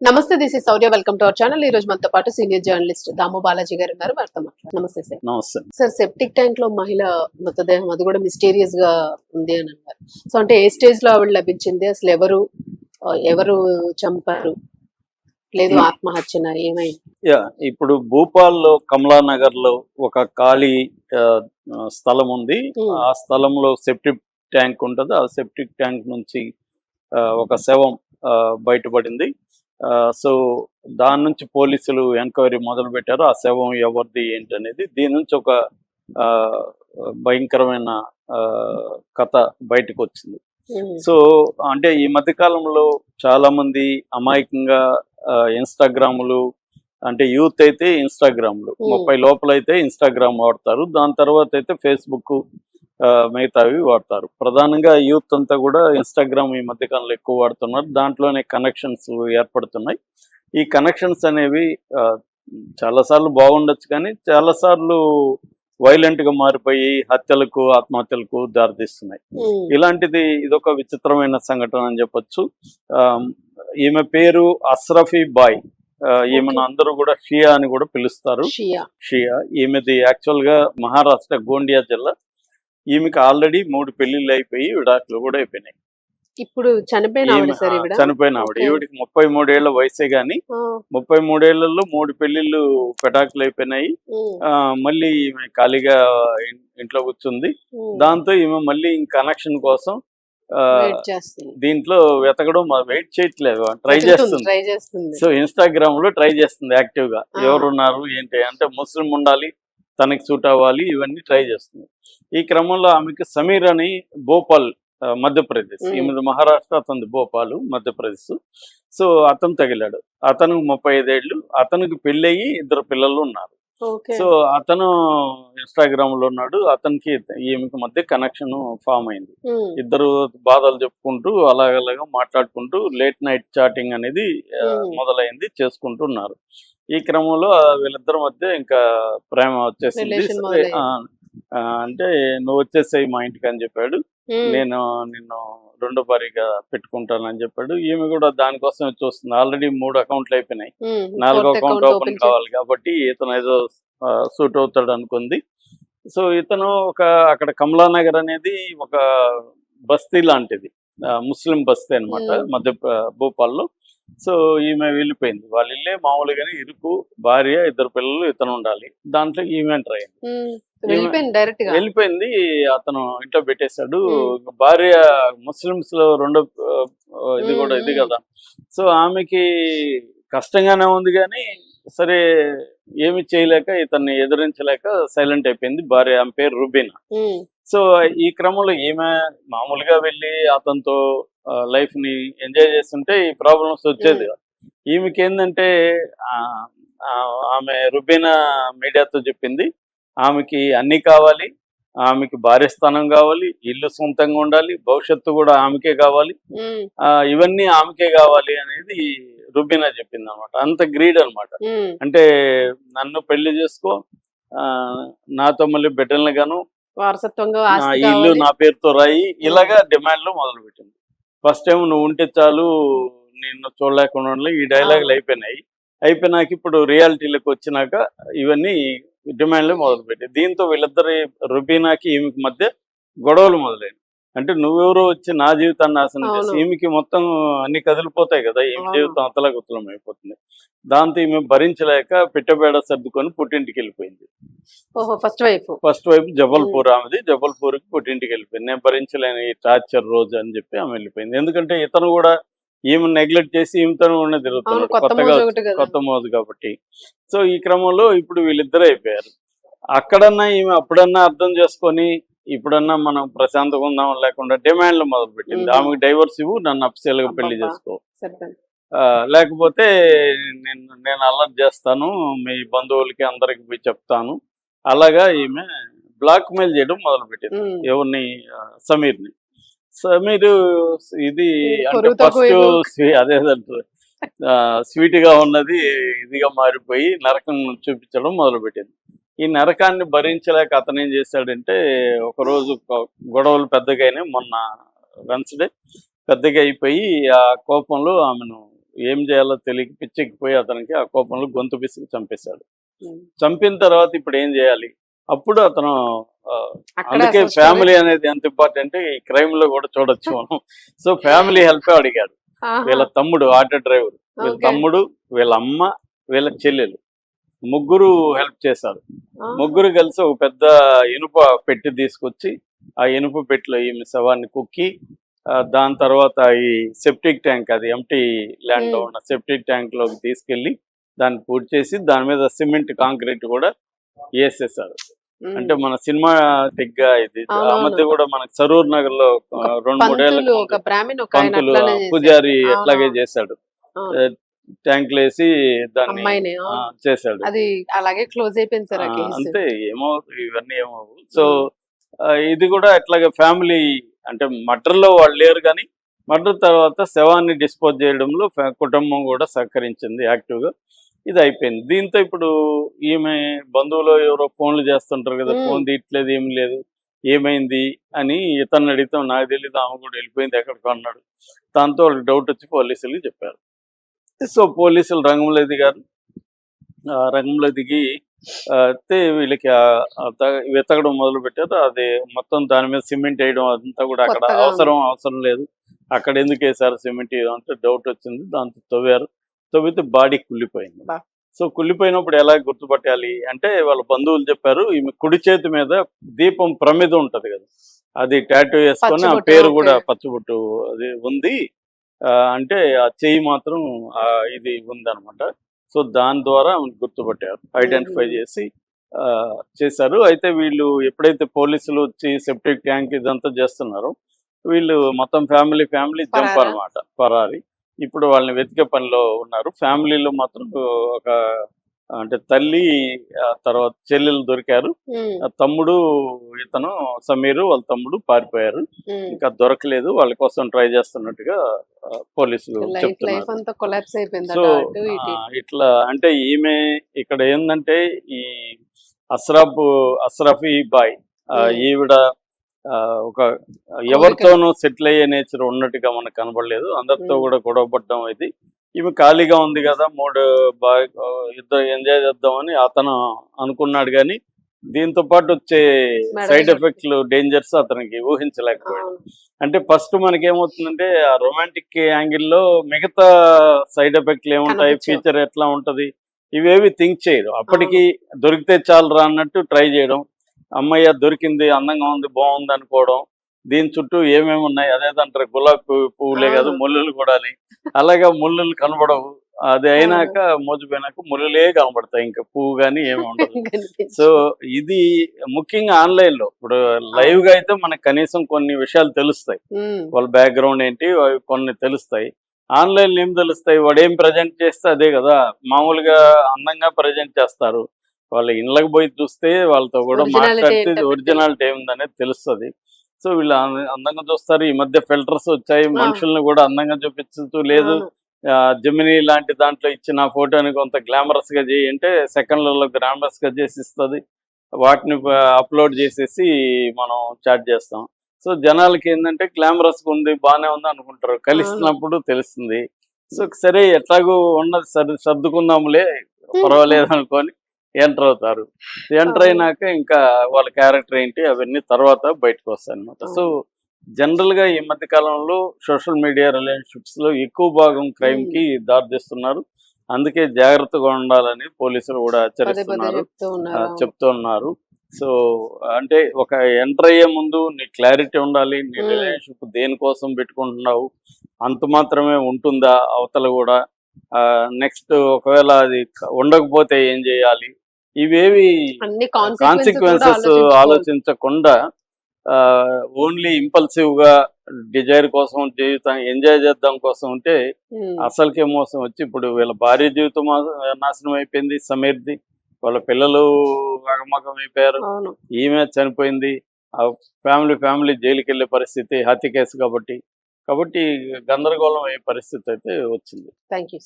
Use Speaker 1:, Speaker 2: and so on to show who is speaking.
Speaker 1: నమస్తే, this is Sourya. Welcome to our channel. ఈ రోజు మనతో పాటు సీనియర్ జర్నలిస్ట్ దాము బాలాజీ గారు ఉన్నారు. వారితో మాట్లాడారు. నమస్తే సార్.
Speaker 2: నమస్తే.
Speaker 1: సార్, సెప్టిక్ ట్యాంక్ లో మహిళ మృతదేహం అది కూడా మిస్టీరియస్ గా ఉంది అని అన్నారు. సో అంటే ఏ స్టేజ్ లో ఆవిడ లభించింది, అసలు ఎవరు చంపారు, లేదు ఆత్మహత్యన, ఏమైంది?
Speaker 2: ఇప్పుడు భూపాల్లో కమలానగర్ లో ఒక ఖాళీ స్థలం ఉంది. ఆ స్థలంలో సెప్టిక్ ట్యాంక్ ఉంటుంది. ఆ సెప్టిక్ ట్యాంక్ నుంచి ఒక శవం బయటపడింది. సో దాని నుంచి పోలీసులు ఎంక్వైరీ మొదలు పెట్టారు. ఆ శవం ఎవరిది ఏంటనేది. దీని నుంచి ఒక భయంకరమైన కథ బయటకు వచ్చింది. సో అంటే ఈ మధ్య కాలంలో చాలా మంది అమాయకంగా ఇన్స్టాగ్రాములు, అంటే యూత్ అయితే ఇన్స్టాగ్రామ్లు 30 లోపల అయితే ఇన్స్టాగ్రామ్ వాడతారు. దాని తర్వాత అయితే ఫేస్బుక్ మిగతావి వాడతారు. ప్రధానంగా యూత్ అంతా కూడా ఇన్స్టాగ్రామ్ ఈ మధ్యకాలంలో ఎక్కువ వాడుతున్నారు. దాంట్లోనే కనెక్షన్స్ ఏర్పడుతున్నాయి. ఈ కనెక్షన్స్ అనేవి చాలాసార్లు బాగుండొచ్చు, కానీ చాలాసార్లు వైలెంట్గా మారిపోయి హత్యలకు, ఆత్మహత్యలకు దారితీస్తున్నాయి. ఇలాంటిది ఇదొక విచిత్రమైన సంఘటన అని చెప్పొచ్చు. ఈమె పేరు అస్రఫీ బాయ్. ఈమెను అందరూ కూడా షియా అని కూడా పిలుస్తారు. షియా. ఈమెది యాక్చువల్గా మహారాష్ట్ర గోండియా జిల్లా. ఈమెకి ఆల్రెడీ 3 పెళ్లిళ్ళు అయిపోయి విడాకులు కూడా అయిపోయినాయి.
Speaker 1: ఇప్పుడు చనిపోయిన
Speaker 2: ఆవిడ. ఈవిడికి 33 ఏళ్ల వయసే గాని 33 ఏళ్లలో 3 పెళ్లిళ్ళు పెటాకులు అయిపోయినాయి. మళ్ళీ ఈమె ఖాళీగా ఇంట్లో కూర్చుంది. దాంతో ఈమె మళ్ళీ కనెక్షన్ కోసం దీంట్లో వెతకడం వెయిట్ చేయట్లేదు, ట్రై చేస్తుంది. సో ఇన్స్టాగ్రామ్ లో ట్రై చేస్తుంది యాక్టివ్ గా. ఎవరున్నారు ఏంటి అంటే ముస్లిం ఉండాలి, తనకి సూట్ అవ్వాలి, ఇవన్నీ ట్రై చేస్తుంది. ఈ క్రమంలో ఆమెకి సమీర్ అని భోపాల్ మధ్యప్రదేశ్, ఈమెది మహారాష్ట్ర, అతనిది భోపాల్ మధ్యప్రదేశ్. సో అతను తగిలాడు. అతనికి 35 ఏళ్ళు. అతనికి పెళ్ళయి 2 పిల్లలు ఉన్నారు. సో అతను ఇన్స్టాగ్రామ్ లో ఉన్నాడు. అతనికి ఈమెకి మధ్య కనెక్షన్ ఫామ్ అయింది. ఇద్దరు బాధలు చెప్పుకుంటూ అలాగలాగా మాట్లాడుకుంటూ లేట్ నైట్ చాటింగ్ అనేది మొదలైంది, చేసుకుంటున్నారు. ఈ క్రమంలో వీళ్ళిద్దరి మధ్య ఇంకా ప్రేమ వచ్చేసింది. అంటే నువ్వు వచ్చేసాయి మా ఇంటికి అని చెప్పాడు. నేను నిన్ను 2వ భార్యగా పెట్టుకుంటానని చెప్పాడు. ఈమె కూడా దానికోసం చూస్తుంది. ఆల్రెడీ 3 అకౌంట్లు అయిపోయినాయి. 4వ అకౌంట్ ఓపెన్ కావాలి కాబట్టి ఇతను ఏదో సూట్ అవుతాడు అనుకుంది. సో ఇతను అక్కడ కమలానగర్ అనేది ఒక బస్తీ లాంటిది, ముస్లిం బస్తీ అనమాట, మధ్య భూపాల్లో. సో ఈమె వెళ్ళిపోయింది. వాళ్ళ ఇల్లే మామూలుగానే ఇరుకు, భార్య, 2 పిల్లలు, ఇతను ఉండాలి. దాంట్లో ఈమె ఎంటర్ అయింది, వెళ్ళిపోయింది. అతను ఇంట్లో పెట్టేశాడు. భార్య ముస్లిమ్స్ లో 2వ ఇది కదా. సో ఆమెకి కష్టంగానే ఉంది, కానీ సరే ఏమి చేయలేక, ఇతన్ని ఎదిరించలేక సైలెంట్ అయిపోయింది భార్య. ఆమె పేరు రుబీనా. సో ఈ క్రమంలో ఈమె మామూలుగా వెళ్ళి అతనితో లైఫ్ ని ఎంజాయ్ చేస్తుంటే ఈ ప్రాబ్లమ్స్ వచ్చేది. ఈమెకి ఏంటంటే ఆమె రుబీనా మీడియాతో చెప్పింది, ఆమెకి అన్ని కావాలి, ఆమెకి భార్య స్థానం కావాలి, ఇల్లు సొంతంగా ఉండాలి, భవిష్యత్తు కూడా ఆమెకే కావాలి, ఇవన్నీ ఆమెకే కావాలి అనేది రుబీనా చెప్పింది అనమాట. అంత గ్రీడ్ అనమాట. అంటే నన్ను పెళ్లి చేసుకో, నాతో మళ్ళీ బిడ్డలను గాను,
Speaker 1: వారసత్వంగా
Speaker 2: ఇల్లు నా పేరుతో రాయి, ఇలాగా డిమాండ్లు మొదలు పెట్టింది. ఫస్ట్ టైం నువ్వు ఉంటే చాలు, నిన్ను చూడలేకుండా ఉండాలి, ఈ డైలాగులు అయిపోయినాక ఇప్పుడు రియాలిటీలోకి వచ్చినాక ఇవన్నీ డిమాండ్లు మొదలుపెట్టి, దీంతో వీళ్ళిద్దరి రుబీనాకి ఈమెకి మధ్య గొడవలు మొదలైనవి. అంటే నువ్వెవరో వచ్చి నా జీవితాన్ని నాశనం చేసి, ఈమెకి మొత్తం అన్ని కదిలిపోతాయి కదా, ఈమె జీవితం అతలకుతలం అయిపోతుంది. దాంతో ఈమె భరించలేక పిట్టబేడ సర్దుకొని పుట్టింటికి వెళ్ళిపోయింది. ఫస్ట్ వైఫ్ జబల్పూర్, ఆమెది జబల్పూర్కి పుట్టింటికి వెళ్ళిపోయింది. నేను భరించలేని ఈ టార్చర్ రోజు అని చెప్పి ఆమె వెళ్ళిపోయింది. ఎందుకంటే ఇతను కూడా ఈమె నెగ్లెక్ట్ చేసి ఈమెతో కూడా తిరుగుతున్నాడు, కొత్త మోజు కాబట్టి. సో ఈ క్రమంలో ఇప్పుడు వీళ్ళిద్దరూ అయిపోయారు. అక్కడన్నా ఈమె అప్పుడన్నా అర్థం చేసుకొని ఇప్పుడన్నా మనం ప్రశాంతంగా ఉందాం లేకుండా డిమాండ్లు మొదలు పెట్టింది. ఆమెకు డైవర్స్ ఇవ్వు, నన్ను అఫ్సెల్గా పెళ్లి చేసుకో, లేకపోతే నేను అల్లరి చేస్తాను, మీ బంధువులకి అందరికి పోయి చెప్తాను. అలాగా ఈమె బ్లాక్ మెయిల్ చేయడం మొదలు పెట్టింది. ఎవరిని? సమీర్ని. సమీర్ ఇది అంటే ఫస్ట్ అదేదంటారు, స్వీట్ గా ఉన్నది ఇదిగా మారిపోయి నరకం చూపించడం మొదలు పెట్టింది. ఈ నరకాన్ని భరించలేక అతను ఏం చేశాడంటే, ఒకరోజు గొడవలు పెద్దగా అయినాయి. మొన్న వెన్స్డే పెద్దగా అయిపోయి ఆ కోపంలో ఆమెను ఏం చేయాలో తెలియక పిచ్చెక్కిపోయి అతనికి ఆ కోపంలో గొంతు పిసికి చంపేశాడు.
Speaker 1: ఉమ్.
Speaker 2: చంపిన తర్వాత ఇప్పుడు ఏం చేయాలి? అప్పుడు అతను ఆ,
Speaker 1: అక్కడ
Speaker 2: అందుకే
Speaker 1: అసలు
Speaker 2: ఫ్యామిలీ అనేది ఎంత ఇంపార్టెంట్ ఈ క్రైమ్ లో కూడా చూడొచ్చు మనం. సో ఫ్యామిలీ హెల్ప్ అడిగాడు. వీళ్ళ తమ్ముడు ఆటో డ్రైవర్, వీళ్ళ
Speaker 1: ఓకే.
Speaker 2: తమ్ముడు, వీళ్ళ అమ్మ, వీళ్ళ చెల్లెలు ముగ్గురు హెల్ప్ చేశారు. ముగ్గురు కలిసి ఒక పెద్ద ఇనుప పెట్టి తీసుకొచ్చి ఆ ఇనుప పెట్టిలో ఈమె శవాన్ని కుక్కి దాని తర్వాత ఈ సెప్టిక్ ట్యాంక్, అది ఎంటీ ల్యాండ్ లో ఉన్న సెప్టిక్ ట్యాంక్ లోకి తీసుకెళ్లి దాన్ని పూర్తి చేసి దాని మీద సిమెంట్ కాంక్రీట్ కూడా వేసేసారు. అంటే మన సినిమాటిక్ గా ఇది ఆ మధ్య కూడా మనకి సరూర్ నగర్ లో 2-3 ఏళ్ళ
Speaker 1: ఒక బ్రాహ్మణ్ ఒక ఆయన
Speaker 2: పంతులు
Speaker 1: అట్లానే చేశాడు.
Speaker 2: పూజారి
Speaker 1: అవును.
Speaker 2: ఎట్లాగే చేశాడు,
Speaker 1: అవును.
Speaker 2: ట్యాంకులు వేసి దాన్ని
Speaker 1: అమ్మాయిని
Speaker 2: చేశాడు.
Speaker 1: అది అలాగే క్లోజ్ అయిపోయింది సార్ ఆ కేసు.
Speaker 2: అంతే, ఏమో ఇవన్నీ ఏమో. సో ఇది కూడా అట్లాగే ఫ్యామిలీ అంటే మర్డర్ లో వాళ్ళు లేరు కానీ మర్డర్ తర్వాత శవాన్ని డిస్పోజ్ చేయడంలో కుటుంబం కూడా సహకరించింది యాక్టివ్ గా. ఇది అయిపోయింది. దీంతో ఇప్పుడు ఈమె బంధువులు ఎవరో ఫోన్లు చేస్తుంటారు కదా, ఫోన్ తీయట్లేదు, ఏం లేదు, ఏమైంది అని ఇతన్ని అడిగితే నాకు తెలియదు, ఆమె కూడా వెళ్ళిపోయింది ఎక్కడికో అన్నాడు. దాంతో వాళ్ళకి డౌట్ వచ్చి పోలీసులకు చెప్పారు. సో పోలీసులు రంగంలో దిగారు. రంగంలో దిగి అయితే వీళ్ళకి వెతకడం మొదలు పెట్టారు. అది మొత్తం దాని మీద సిమెంట్ వేయడం అదంతా కూడా అక్కడ అవసరం లేదు, అక్కడ ఎందుకు వేసారు సిమెంట్ అంటే డౌట్ వచ్చింది. దాంతో తవ్వితే బాడీ కుళ్ళిపోయింది. సో కుళ్ళిపోయినప్పుడు ఎలా గుర్తుపట్టాలి అంటే వాళ్ళ బంధువులు చెప్పారు, ఈమె కుడి చేతి మీద దీపం ప్రమిద ఉంటది కదా, అది టాటూ వేసుకొని ఆ పేరు కూడా పచ్చబొట్టు అది ఉంది, అంటే ఆ చెయ్యి మాత్రం ఇది ఉందన్నమాట. సో దాని ద్వారా గుర్తుపట్టారు, ఐడెంటిఫై చేసి చేశారు. అయితే వీళ్ళు ఎప్పుడైతే పోలీసులు వచ్చి సెప్టిక్ ట్యాంక్ ఇదంతా చేస్తున్నారో వీళ్ళు మొత్తం ఫ్యామిలీ జంప్ అనమాట, పరారి. ఇప్పుడు వాళ్ళని వెతికే పనిలో ఉన్నారు. ఫ్యామిలీలో మాత్రం ఒక అంటే తల్లి తర్వాత చెల్లెలు దొరికారు. తమ్ముడు ఇతను సమీరు వాళ్ళ తమ్ముడు పారిపోయారు, ఇంకా దొరకలేదు, వాళ్ళ కోసం ట్రై చేస్తున్నట్టుగా పోలీసులు చెప్తున్నారు. సో ఇట్లా అంటే ఈమె ఇక్కడ ఏంటంటే ఈ అస్రాఫీ బాయ్ ఈవిడ ఒక ఎవరితోనూ సెటిల్ అయ్యే నేచర్ ఉన్నట్టుగా మనకు కనబడలేదు, అందరితో కూడా గొడవపడ్డం. ఇది ఈమె ఖాళీగా ఉంది కదా, ఇద్దరు ఎంజాయ్ చేద్దామని అతను అనుకున్నాడు కానీ దీంతో పాటు వచ్చే సైడ్ ఎఫెక్ట్లు డేంజర్స్ అతనికి ఊహించలేకపోయాడు. అంటే ఫస్ట్ మనకేమవుతుందంటే ఆ రొమాంటిక్ యాంగిల్లో మిగతా సైడ్ ఎఫెక్ట్లు ఏముంటాయి, ఫ్యూచర్ ఎట్లా ఉంటది, ఇవేవి థింక్ చేయరు. అప్పటికి దొరికితే చాలు రా అన్నట్టు ట్రై చేయడం, అమ్మయ్య దొరికింది, అందంగా ఉంది, బాగుంది అనుకోవడం, దీని చుట్టూ ఏమేమి ఉన్నాయి అదేదంటారు గులాబీ పువ్వులే కాదు ముళ్ళులు కూడా అని, అలాగా ముళ్ళులు కనబడవు, అది అయినాక మోచిపోయినాక ముళ్ళులే కనబడతాయి, ఇంకా పువ్వు కానీ ఏమి ఉండదు. సో ఇది ముఖ్యంగా ఆన్లైన్ లో, ఇప్పుడు లైవ్ గా అయితే మనకు కనీసం కొన్ని విషయాలు తెలుస్తాయి, వాళ్ళ బ్యాక్గ్రౌండ్ ఏంటి కొన్ని తెలుస్తాయి. ఆన్లైన్ ఏం తెలుస్తాయి, వాడు ఏం ప్రజెంట్ చేస్తే అదే కదా. మామూలుగా అందంగా ప్రజెంట్ చేస్తారు, వాళ్ళ ఇళ్ళకి పోయి చూస్తే వాళ్ళతో కూడా మాట్లాడితే ఒరిజినాలిటీ ఏముందనేది తెలుస్తుంది. సో వీళ్ళు అందంగా చూస్తారు. ఈ మధ్య ఫిల్టర్స్ వచ్చాయి, మనుషుల్ని కూడా అందంగా చూపించుతూ లేదు, జెమినీ లాంటి దాంట్లో ఇచ్చిన ఫోటోని కొంత గ్లామరస్ గా చేయంటే సెకండ్లలో గ్లామరస్ గా చేసి ఇస్తుంది, వాటిని అప్లోడ్ చేసేసి మనం చాట్ చేస్తాం. సో జనాలకి ఏంటంటే గ్లామరస్ ఉంది, బాగానే ఉంది అనుకుంటారు, కలిసినప్పుడు తెలుస్తుంది. సో సరే ఎట్లాగో ఉన్నది సర్దుకుందాంలే పర్వాలేదు అనుకొని ఎంటర్ అవుతారు. ఎంటర్ అయినాక ఇంకా వాళ్ళ క్యారెక్టర్ ఏంటి అవన్నీ తర్వాత బయటకు వస్తాయి అనమాట. సో జనరల్ గా ఈ మధ్య కాలంలో సోషల్ మీడియా రిలేషన్షిప్స్ లో ఎక్కువ భాగం క్రైమ్ కి దారితీస్తున్నారు. అందుకే జాగ్రత్తగా ఉండాలని పోలీసులు కూడా హెచ్చరిస్తున్నారు, చెప్తున్నారు. సో అంటే ఒక ఎంటర్ అయ్యే ముందు నీ క్లారిటీ ఉండాలి, నీ రిలేషన్షిప్ దేనికోసం పెట్టుకుంటున్నావు, అంత మాత్రమే ఉంటుందా అవతల కూడా, నెక్స్ట్ ఒకవేళ అది ఉండకపోతే ఏం చేయాలి, ఇవేవి కాన్సిక్వెన్సెస్ ఆలోచించకుండా ఓన్లీ ఇంపల్సివ్ గా డిజైర్ కోసం జీవితం ఎంజాయ్ చేద్దాం కోసం ఉంటే అసలుకే మోసం వచ్చి ఇప్పుడు వీళ్ళ భార్య జీవితం నాశనం అయిపోయింది, సమీర్ది, వాళ్ళ పిల్లలు అగమగం అయిపోయారు, ఈమె చనిపోయింది, ఫ్యామిలీ జైలుకి వెళ్ళే పరిస్థితి, హత్య కేసు కాబట్టి గందరగోళం అయ్యే పరిస్థితి అయితే వచ్చింది. Thank you.